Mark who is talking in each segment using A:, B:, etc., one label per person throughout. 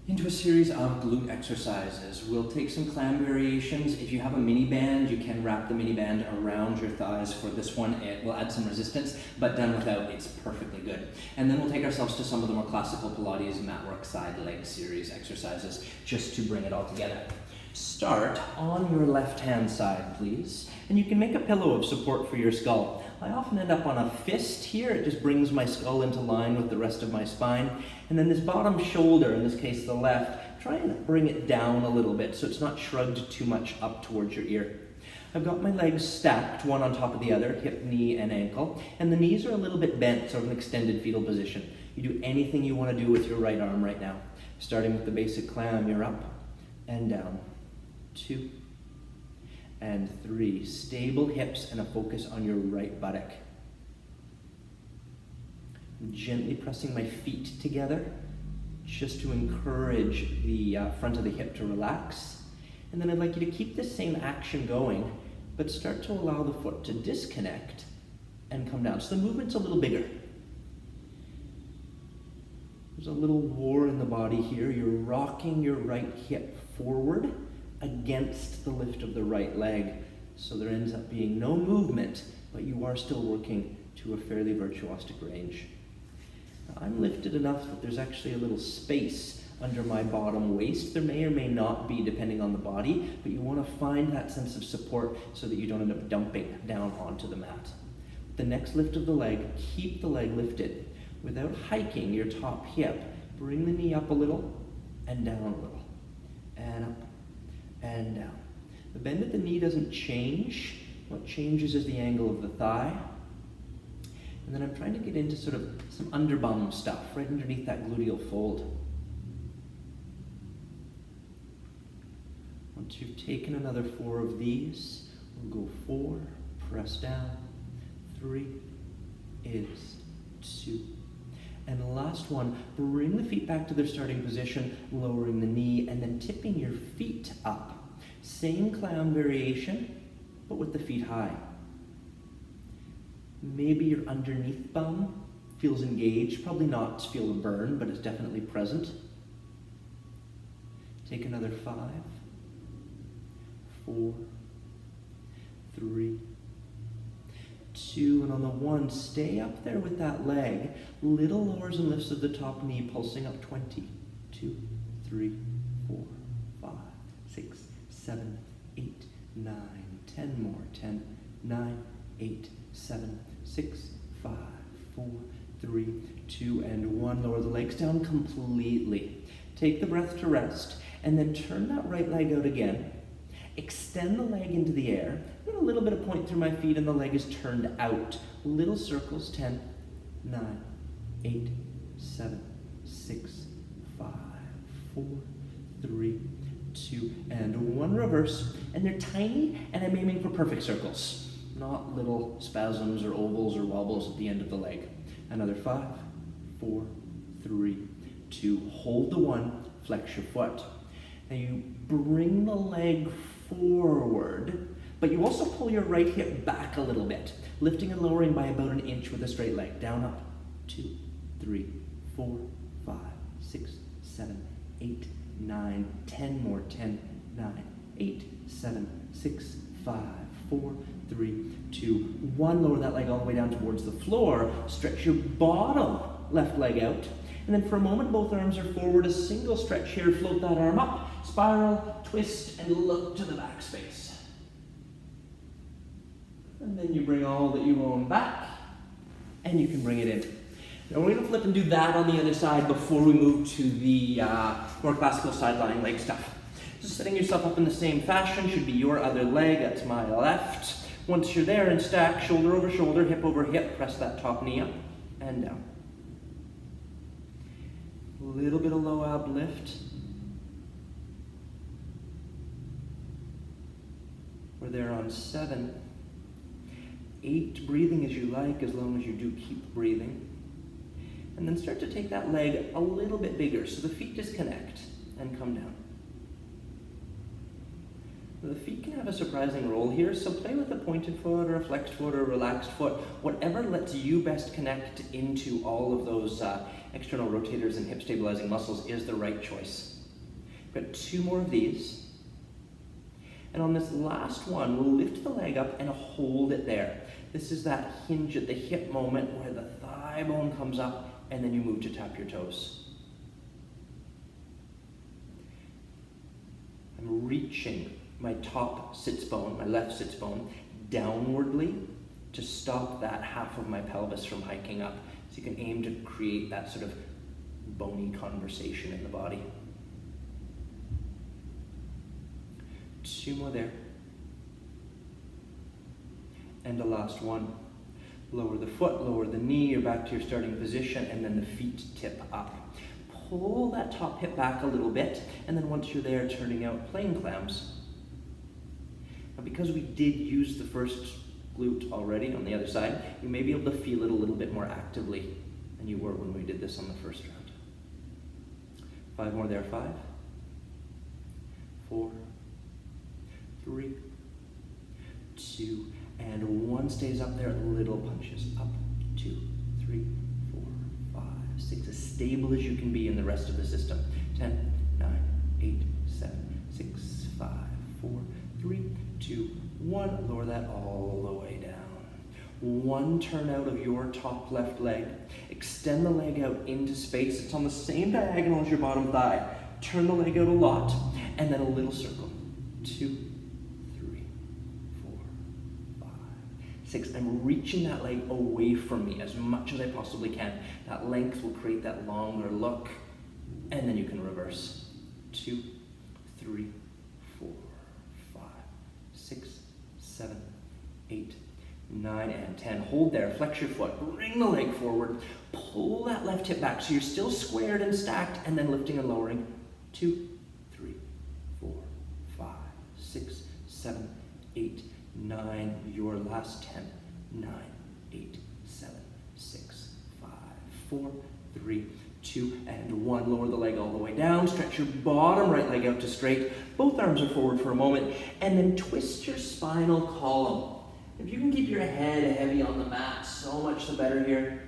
A: Into a series of glute exercises. We'll take some clam variations. If you have a mini band, you can wrap the mini band around your thighs for this one. It will add some resistance, but done without, it's perfectly good. And then we'll take ourselves to some of the more classical Pilates mat work side leg series exercises, just to bring it all together. Start on your left-hand side, please. And you can make a pillow of support for your skull. I often end up on a fist here. It just brings my skull into line with the rest of my spine. And then this bottom shoulder, in this case the left, try and bring it down a little bit so it's not shrugged too much up towards your ear. I've got my legs stacked, one on top of the other, hip, knee, and ankle. And the knees are a little bit bent, so in an extended fetal position. You do anything you want to do with your right arm right now. Starting with the basic clam, you're up and down. 2 and 3. Stable hips and a focus on your right buttock. I'm gently pressing my feet together just to encourage the front of the hip to relax. And then I'd like you to keep this same action going, but start to allow the foot to disconnect and come down. So the movement's a little bigger. There's a little war in the body here. You're rocking your right hip forward against the lift of the right leg. So there ends up being no movement, but you are still working to a fairly virtuosic range. Now, I'm lifted enough that there's actually a little space under my bottom waist. There may or may not be, depending on the body, but you want to find that sense of support so that you don't end up dumping down onto the mat. The next lift of the leg, keep the leg lifted. Without hiking your top hip, bring the knee up a little and down a little, and up and down. The bend at the knee doesn't change. What changes is the angle of the thigh. And then I'm trying to get into sort of some underbum stuff right underneath that gluteal fold. Once you've taken another 4 of these, we'll go 4, press down, 3 is 2. And the last one, bring the feet back to their starting position, lowering the knee, and then tipping your feet up. Same clam variation, but with the feet high. Maybe your underneath bum feels engaged, probably not feel a burn, but it's definitely present. Take another 5, 4, 3, 2, and on the 1, stay up there with that leg. Little lowers and lifts of the top knee, pulsing up 20, 2, 3, 4, 5, 6, 7, 8, 9, 10 more, 10, 9, 8, 7, 6, 5, 4, 3, 2, and 1. Lower the legs down completely. Take the breath to rest, and then turn that right leg out again. Extend the leg into the air. Get a little bit of point through my feet and the leg is turned out. Little circles, 10, 9, 8, 7, 6, 5, 4, 3, 2, and 1. Reverse. And they're tiny, and I'm aiming for perfect circles, not little spasms or ovals or wobbles at the end of the leg. Another 5, 4, 3, 2. Hold the 1, flex your foot. Now you bring the leg forward, but you also pull your right hip back a little bit, lifting and lowering by about an inch with a straight leg. Down, up, 2, 3, 4, 5, 6, 7, 8, 9, 10 more, 10, 9, 8, 7, 6, 5, 4, 3, 2, 1. Lower that leg all the way down towards the floor. Stretch your bottom left leg out. And then for a moment, both arms are forward. A single stretch here. Float that arm up, spiral, twist, and look to the back space. And then you bring all that you own back, and you can bring it in. Now we're going to flip and do that on the other side before we move to the more classical side-lying leg stuff. So setting yourself up in the same fashion should be your other leg. That's my left. Once you're there and stack, shoulder over shoulder, hip over hip, press that top knee up and down. A little bit of low ab lift. We're there on 7. 8, breathing as you like, as long as you do keep breathing. And then start to take that leg a little bit bigger, so the feet disconnect and come down. The feet can have a surprising role here, so play with a pointed foot or a flexed foot or a relaxed foot, whatever lets you best connect into all of those external rotators and hip stabilizing muscles is the right choice. We've got 2 more of these. And on this last one, we'll lift the leg up and hold it there. This is that hinge at the hip moment where the thigh bone comes up and then you move to tap your toes. I'm reaching my top sits bone, my left sits bone, downwardly to stop that half of my pelvis from hiking up. So you can aim to create that sort of bony conversation in the body. 2 more there. And the last one. Lower the foot, lower the knee, you're back to your starting position, and then the feet tip up. Pull that top hip back a little bit, and then once you're there, turning out plain clams. Now, because we did use the first glute already on the other side, you may be able to feel it a little bit more actively than you were when we did this on the first round. 5 more there. 5, 4, 3, 2, and 1 stays up there. Little punches. Up, 2, 3, 4, 5, 6. As stable as you can be in the rest of the system. 10, 9, 8, 7, 6, 5, 4, 3, 2, 1. Lower that all the way down. 1 turn out of your top left leg. Extend the leg out into space. It's on the same diagonal as your bottom thigh. Turn the leg out a lot, and then a little circle. 2, 3, 4, 5, 6. I'm reaching that leg away from me as much as I possibly can. That length will create that longer look, and then you can reverse. 2, 3, 4, 5, 6, 7, 8, 9, and 10. Hold there, flex your foot, bring the leg forward, pull that left hip back so you're still squared and stacked, and then lifting and lowering. 2, 3, 4, 5, 6, 7, 8, 9, your last 10, 9, 8, 7, 6, 5, 4, 3, 2, and 1. Lower the leg all the way down, stretch your bottom right leg out to straight, both arms are forward for a moment, and then twist your spinal column. If you can keep your head heavy on the mat, so much the better here.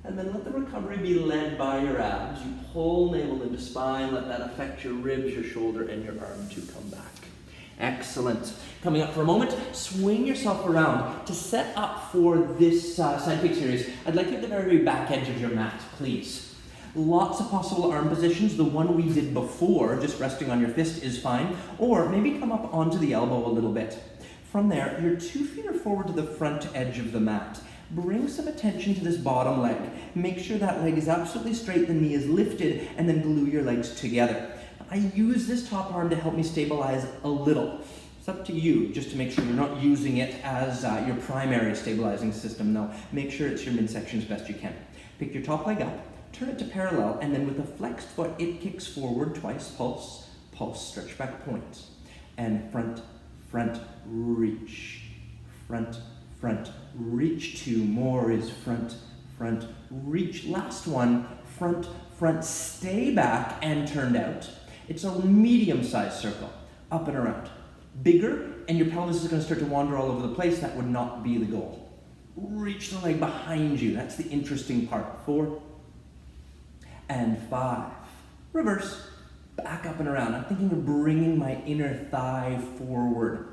A: And then let the recovery be led by your abs. You pull navel into spine, let that affect your ribs, your shoulder, and your arm to come back. Excellent. Coming up for a moment, swing yourself around. To set up for this side kick series, I'd like you at the very back edge of your mat, please. Lots of possible arm positions. The one we did before, just resting on your fist, is fine. Or maybe come up onto the elbow a little bit. From there, your 2 feet are forward to the front edge of the mat. Bring some attention to this bottom leg. Make sure that leg is absolutely straight, the knee is lifted, and then glue your legs together. I use this top arm to help me stabilize a little. It's up to you, just to make sure you're not using it as your primary stabilizing system, though. Make sure it's your midsection as best you can. Pick your top leg up, turn it to parallel, and then with a flexed foot, it kicks forward twice, pulse, pulse, stretch back, point. And front, front, reach, front, front, reach. 2 more is front, front, reach. Last one, front, front, stay back and turned out. It's a medium-sized circle, up and around. Bigger, and your pelvis is going to start to wander all over the place. That would not be the goal. Reach the leg behind you. That's the interesting part. 4 and 5. Reverse. Back up and around. I'm thinking of bringing my inner thigh forward.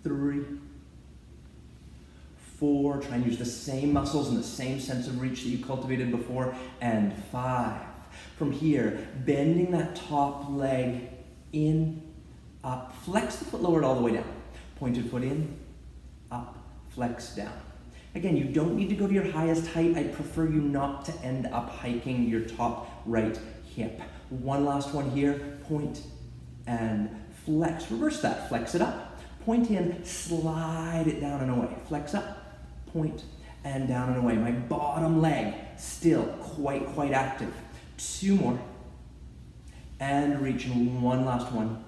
A: 3, 4. Try and use the same muscles and the same sense of reach that you cultivated before. And 5. From here, bending that top leg in, up. Flex the foot lowered all the way down. Pointed foot in, up, flex down. Again, you don't need to go to your highest height. I prefer you not to end up hiking your top right hip. 1 last one here. Point and flex. Reverse that. Flex it up. Point in, slide it down and away. Flex up, point, and down and away. My bottom leg still quite active. 2 more. And reach. And 1 last one.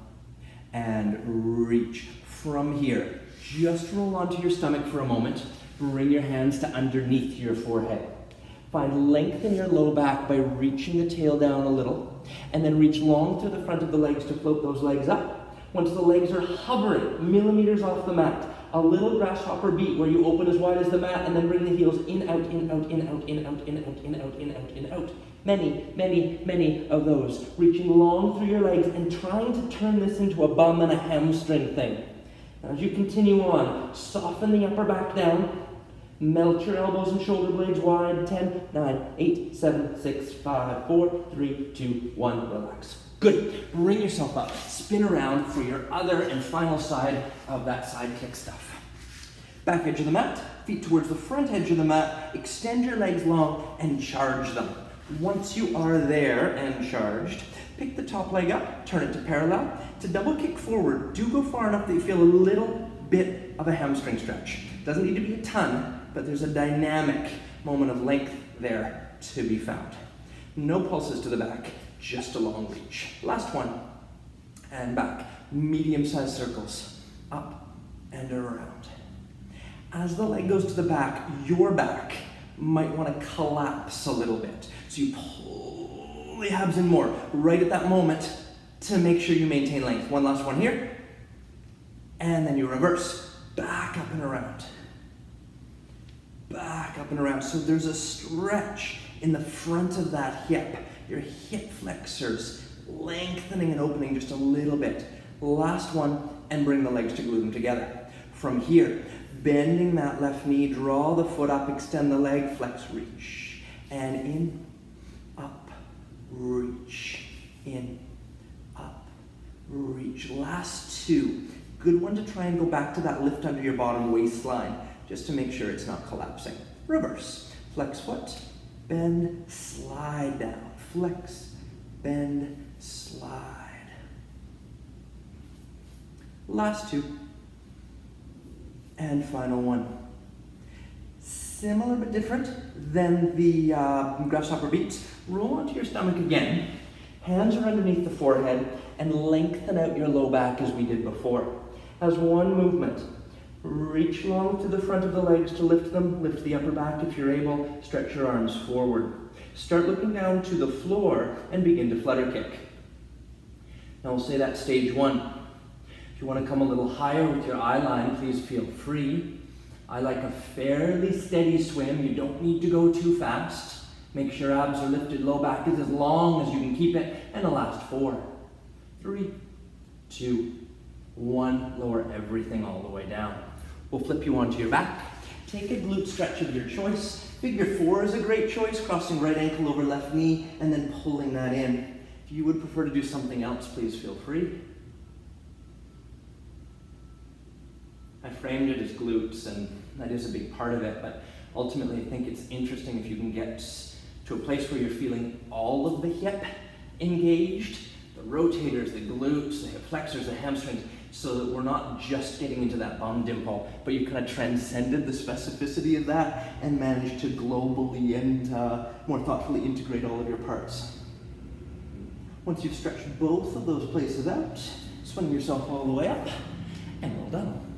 A: And reach. From here, just roll onto your stomach for a moment. Bring your hands to underneath your forehead. Find length in your low back by reaching the tail down a little, and then reach long through the front of the legs to float those legs up. Once the legs are hovering millimeters off the mat, A little grasshopper beat where you open as wide as the mat and then bring the heels in, out, in, out, in, out, in, out, in, out, in, out, in, out, in, out. Many, many, many of those. Reaching long through your legs and trying to turn this into a bum and a hamstring thing. As you continue on, soften the upper back down. Melt your elbows and shoulder blades wide. 10, 9, 8, 7, 6, 5, 4, 3, 2, 1. Relax. Good. Bring yourself up. Spin around for your other and final side of that side kick stuff. Back edge of the mat, feet towards the front edge of the mat. Extend your legs long and charge them. Once you are there and charged, pick the top leg up, turn it to parallel. To double kick forward, do go far enough that you feel a little bit of a hamstring stretch. Doesn't need to be a ton, but there's a dynamic moment of length there to be found. No pulses to the back, just a long reach. Last one, and back. Medium-sized circles, up and around. As the leg goes to the back, your back might want to collapse a little bit. So you pull the abs in more right at that moment to make sure you maintain length. One last one here. And then you reverse. Back up and around. Back up and around. So there's a stretch in the front of that hip. Your hip flexors lengthening and opening just a little bit. Last one, and bring the legs to glue them together. From here, bending that left knee, draw the foot up, extend the leg, flex, reach. And in, up, reach. In, up, reach. Last two. Good one to try and go back to that lift under your bottom waistline, just to make sure it's not collapsing. Reverse. Flex foot, bend, slide down. Flex, bend, slide. Last two. And final one. Similar but different than the grasshopper beats. Roll onto your stomach again. Hands are underneath the forehead and lengthen out your low back as we did before. As one movement, reach long to the front of the legs to lift them. Lift the upper back if you're able. Stretch your arms forward. Start looking down to the floor and begin to flutter kick. Now we'll say that's stage one. If you want to come a little higher with your eye line, please feel free. I like a fairly steady swim. You don't need to go too fast. Make sure abs are lifted, low back is as long as you can keep it. And the last 4, 3, 2, 1. Lower everything all the way down. We'll flip you onto your back. Take a glute stretch of your choice. Figure 4 is a great choice, crossing right ankle over left knee and then pulling that in. If you would prefer to do something else, please feel free. I framed it as glutes, and that is a big part of it, but ultimately I think it's interesting if you can get to a place where you're feeling all of the hip engaged, the rotators, the glutes, the hip flexors, the hamstrings, so that we're not just getting into that bum dimple, but you kind of transcended the specificity of that and managed to globally and more thoughtfully integrate all of your parts. Once you've stretched both of those places out, swing yourself all the way up, and well done.